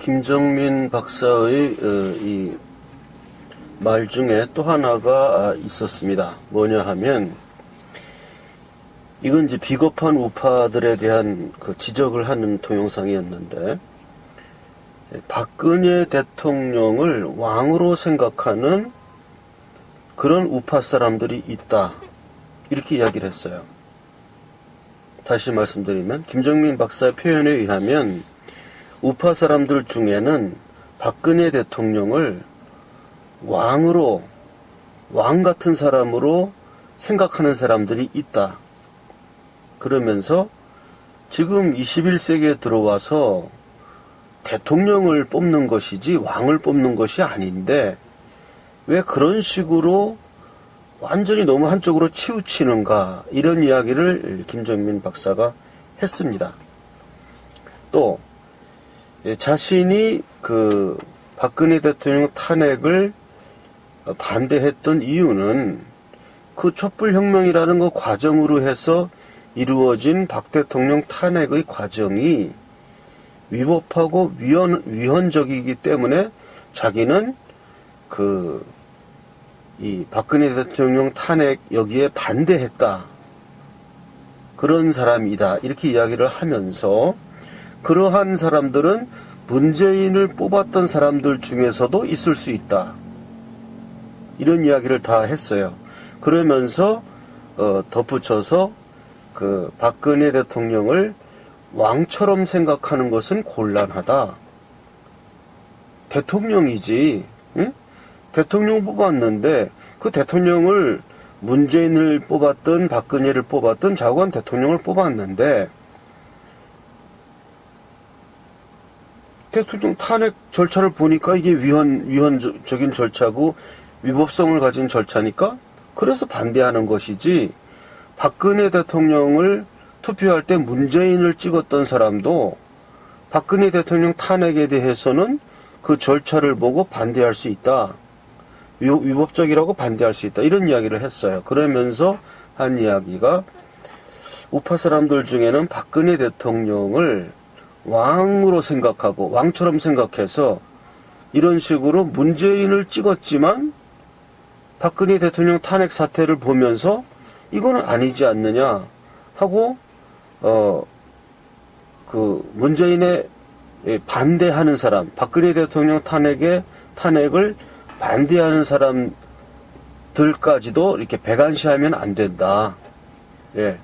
김정민 박사의 이 말 중에 또 하나가 있었습니다. 뭐냐 하면, 이건 이제 비겁한 우파들에 대한 그 지적을 하는 동영상이었는데, 박근혜 대통령을 왕으로 생각하는 그런 우파 사람들이 있다, 이렇게 이야기를 했어요. 다시 말씀드리면 김정민 박사의 표현에 의하면 우파 사람들 중에는 박근혜 대통령을 왕으로, 왕 같은 사람으로 생각하는 사람들이 있다. 그러면서 지금 21세기에 들어와서 대통령을 뽑는 것이지 왕을 뽑는 것이 아닌데 왜 그런 식으로 완전히 너무 한쪽으로 치우치는가, 이런 이야기를 김정민 박사가 했습니다. 또 자신이 그 박근혜 대통령 탄핵을 반대했던 이유는 그 촛불혁명이라는 그 과정으로 해서 이루어진 박 대통령 탄핵의 과정이 위법하고 위헌적이기 때문에 자기는 이 박근혜 대통령 탄핵 여기에 반대했다, 그런 사람이다, 이렇게 이야기를 하면서 그러한 사람들은 문재인을 뽑았던 사람들 중에서도 있을 수 있다, 이런 이야기를 다 했어요. 그러면서 덧붙여서 그 박근혜 대통령을 왕처럼 생각하는 것은 곤란하다. 대통령이지, 응? 대통령 뽑았는데 그 대통령을 문재인을 뽑았든 박근혜를 뽑았든 자관 대통령을 뽑았는데 대통령 탄핵 절차를 보니까 이게 위헌적인 절차고 위법성을 가진 절차니까 그래서 반대하는 것이지, 박근혜 대통령을 투표할 때 문재인을 찍었던 사람도 박근혜 대통령 탄핵에 대해서는 그 절차를 보고 반대할 수 있다. 위법적이라고 반대할 수 있다, 이런 이야기를 했어요. 그러면서 한 이야기가 우파 사람들 중에는 박근혜 대통령을 왕으로 생각하고 왕처럼 생각해서 이런 식으로 문재인을 찍었지만 박근혜 대통령 탄핵 사태를 보면서 이거는 아니지 않느냐 하고 그 문재인에 반대하는 사람, 박근혜 대통령 탄핵을 반대하는 사람들까지도 이렇게 배관시하면 안 된다. 예.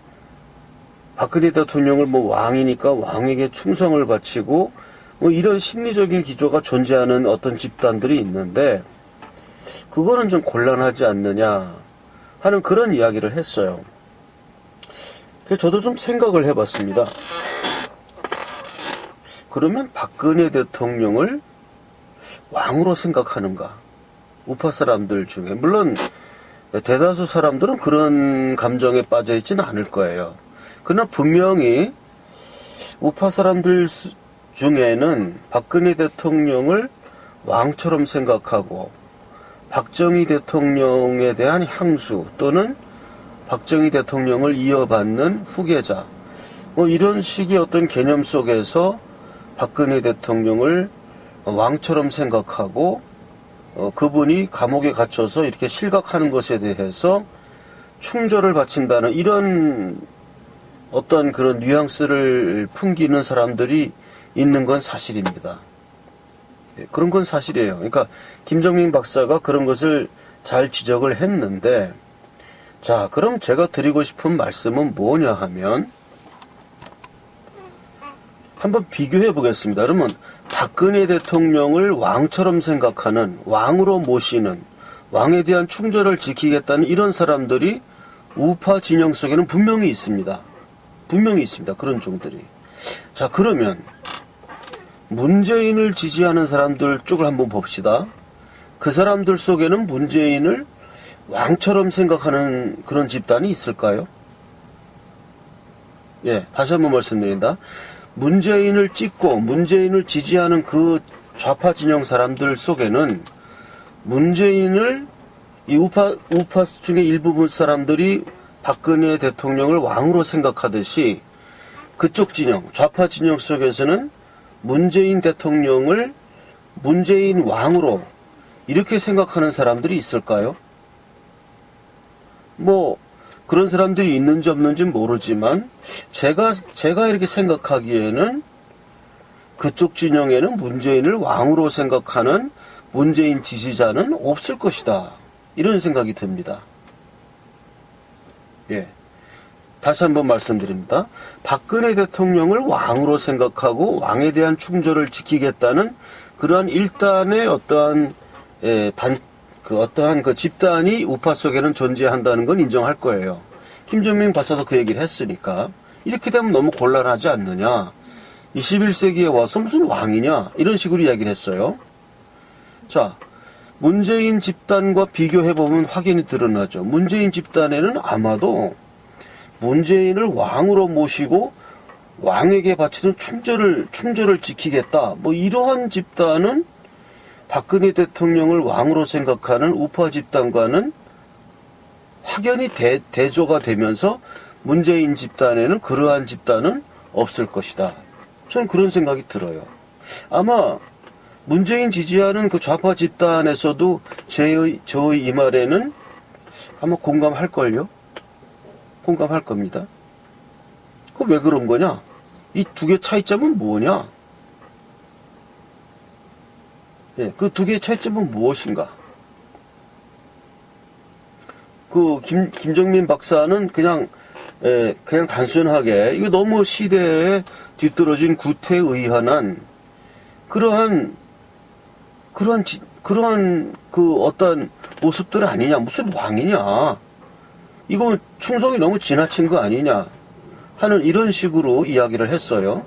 박근혜 대통령을 뭐 왕이니까 왕에게 충성을 바치고 뭐 이런 심리적인 기조가 존재하는 어떤 집단들이 있는데 그거는 좀 곤란하지 않느냐 하는 그런 이야기를 했어요. 그래서 저도 좀 생각을 해봤습니다. 그러면 박근혜 대통령을 왕으로 생각하는가? 우파 사람들 중에, 물론 대다수 사람들은 그런 감정에 빠져 있지는 않을 거예요. 그러나 분명히 우파 사람들 중에는 박근혜 대통령을 왕처럼 생각하고 박정희 대통령에 대한 향수 또는 박정희 대통령을 이어받는 후계자, 뭐 이런 식의 어떤 개념 속에서 박근혜 대통령을 왕처럼 생각하고 그분이 감옥에 갇혀서 이렇게 실각하는 것에 대해서 충절을 바친다는 이런 어떤 그런 뉘앙스를 풍기는 사람들이 있는 건 사실입니다. 그런 건 사실이에요. 그러니까 김정민 박사가 그런 것을 잘 지적을 했는데, 자, 그럼 제가 드리고 싶은 말씀은 뭐냐 하면 한번 비교해 보겠습니다. 그러면 박근혜 대통령을 왕처럼 생각하는, 왕으로 모시는, 왕에 대한 충절을 지키겠다는 이런 사람들이 우파 진영 속에는 분명히 있습니다. 분명히 있습니다. 그런 종들이. 자, 그러면 문재인을 지지하는 사람들 쪽을 한번 봅시다. 그 사람들 속에는 문재인을 왕처럼 생각하는 그런 집단이 있을까요? 예, 다시 한번 말씀드린다. 문재인을 찍고 문재인을 지지하는 그 좌파 진영 사람들 속에는 문재인을 이 우파 중에 일부분 사람들이 박근혜 대통령을 왕으로 생각하듯이 그쪽 진영, 좌파 진영 속에서는 문재인 대통령을 문재인 왕으로 이렇게 생각하는 사람들이 있을까요? 뭐 그런 사람들이 있는지 없는지 모르지만 제가 이렇게 생각하기에는 그쪽 진영에는 문재인을 왕으로 생각하는 문재인 지지자는 없을 것이다. 이런 생각이 듭니다. 예. 다시 한번 말씀드립니다. 박근혜 대통령을 왕으로 생각하고 왕에 대한 충절을 지키겠다는 그러한 일단의 어떠한 어떠한 그 집단이 우파 속에는 존재한다는 건 인정할 거예요. 김정민 박사도 그 얘기를 했으니까 이렇게 되면 너무 곤란하지 않느냐. 21세기에 와서 무슨 왕이냐 이런 식으로 이야기를 했어요. 자, 문재인 집단과 비교해보면 확연히 드러나죠. 문재인 집단에는 아마도 문재인을 왕으로 모시고 왕에게 바치는 충절을 지키겠다. 뭐 이러한 집단은 박근혜 대통령을 왕으로 생각하는 우파 집단과는 확연히 대조가 되면서 문재인 집단에는 그러한 집단은 없을 것이다. 저는 그런 생각이 들어요. 아마 문재인 지지하는 그 좌파 집단에서도 저의 이 말에는 아마 공감할걸요? 공감할 겁니다. 그 왜 그런 거냐? 이 두 개 차이점은 뭐냐? 예, 그 두 개의 차이점은 무엇인가? 그 김정민 박사는 그냥 단순하게 이거 너무 시대에 뒤떨어진 구태의연한 그러한 그 어떤 모습들 아니냐? 무슨 왕이냐? 이거 충성이 너무 지나친 거 아니냐? 하는 이런 식으로 이야기를 했어요.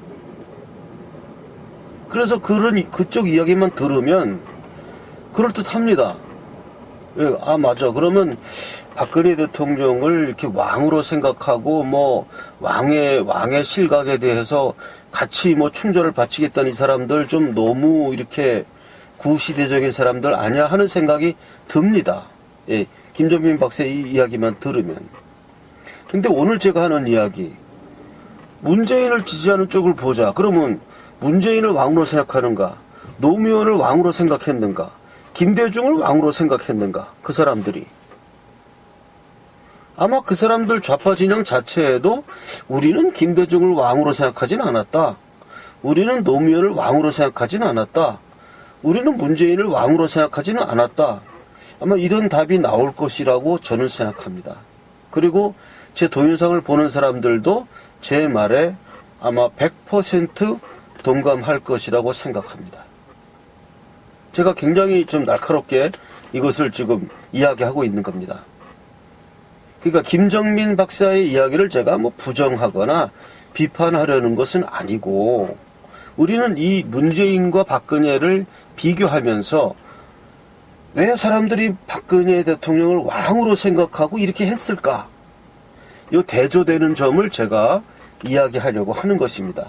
그래서 그쪽 이야기만 들으면 그럴듯합니다. 예, 아, 맞아. 그러면 박근혜 대통령을 이렇게 왕으로 생각하고 뭐 왕의 실각에 대해서 같이 뭐 충절을 바치겠다는 이 사람들 좀 너무 이렇게 구시대적인 사람들 아니야 하는 생각이 듭니다. 예, 김정민 박사의 이 이야기만 들으면. 근데 오늘 제가 하는 이야기, 문재인을 지지하는 쪽을 보자. 그러면 문재인을 왕으로 생각하는가? 노무현을 왕으로 생각했는가? 김대중을 왕으로 생각했는가? 그 사람들이. 아마 그 사람들 좌파 진영 자체에도 우리는 김대중을 왕으로 생각하진 않았다. 우리는 노무현을 왕으로 생각하진 않았다. 우리는 문재인을 왕으로 생각하지는 않았다. 아마 이런 답이 나올 것이라고 저는 생각합니다. 그리고 제 동영상을 보는 사람들도 제 말에 아마 100% 동감할 것이라고 생각합니다. 제가 굉장히 좀 날카롭게 이것을 지금 이야기하고 있는 겁니다. 그러니까 김정민 박사의 이야기를 제가 뭐 부정하거나 비판하려는 것은 아니고, 우리는 이 문재인과 박근혜를 비교하면서 왜 사람들이 박근혜 대통령을 왕으로 생각하고 이렇게 했을까? 이 대조되는 점을 제가 이야기하려고 하는 것입니다.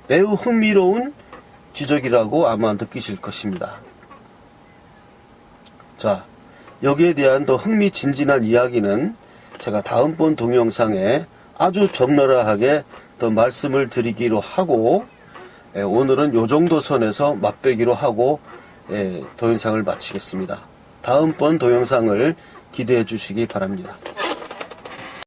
매우 흥미로운 지적이라고 아마 느끼실 것입니다. 자, 여기에 대한 더 흥미진진한 이야기는 제가 다음번 동영상에 아주 적나라하게 더 말씀을 드리기로 하고, 오늘은 요 정도 선에서 맛보기로 하고 동영상을 마치겠습니다. 다음번 동영상을 기대해 주시기 바랍니다.